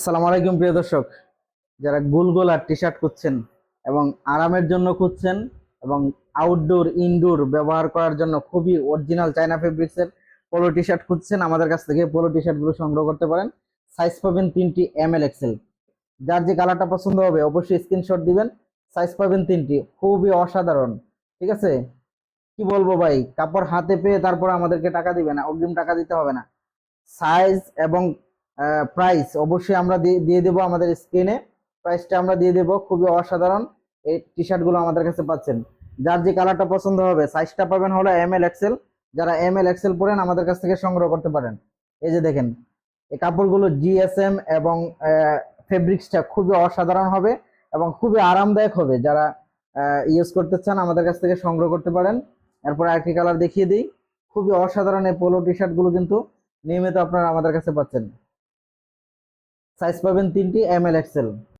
আসসালামু আলাইকুম প্রিয় দর্শক, যারা গোলগোলার টি শার্ট খুঁজছেন এবং আরামের জন্য খুঁজছেন এবং আউটডোর ইনডোর ব্যবহার করার জন্য খুবই অরিজিনাল চায়না ফেব্রিক্সের পোলো টি শার্ট খুঁজছেন, আমাদের কাছ থেকে পোলো টি শার্টগুলো সংগ্রহ করতে পারেন। সাইজ পাবেন 3টি, ML XL। যার যে কালারটা পছন্দ হবে অবশ্যই স্ক্রিনশট দিবেন। সাইজ পাবেন 3টি, খুবই অসাধারণ। ঠিক আছে, কি বলবো ভাই, কাপড় হাতে পেয়ে তারপর আমাদেরকে টাকা দিবে না, অগ্রিম টাকা দিতে হবে না। সাইজ এবং প্রাইস অবশ্যই আমরা দিয়ে দেবো আমাদের স্ক্রিনে। প্রাইসটা আমরা দিয়ে দেবো, খুবই অসাধারণ এই টি শার্ট গুলো আমাদের কাছে পাচ্ছেন। যার যে কালারটা পছন্দ হবে, সাইজটা পাবেন হলো ML XL। যারা ML XL পরেন আমাদের কাছ থেকে সংগ্রহ করতে পারেন। এই যে দেখেন, এই কাপড়গুলো GSM এবং ফেব্রিক্সটা খুবই অসাধারণ হবে এবং খুবই আরামদায়ক হবে। যারা ইউজ করতে চান আমাদের কাছ থেকে সংগ্রহ করতে পারেন। এরপর আরেকটি কালার দেখিয়ে দিই, খুবই অসাধারণ এই পোলো টি শার্ট গুলো কিন্তু নিয়মিত আপনারা আমাদের কাছে পাচ্ছেন। সাইজ পাবেন 3টি, ML XL।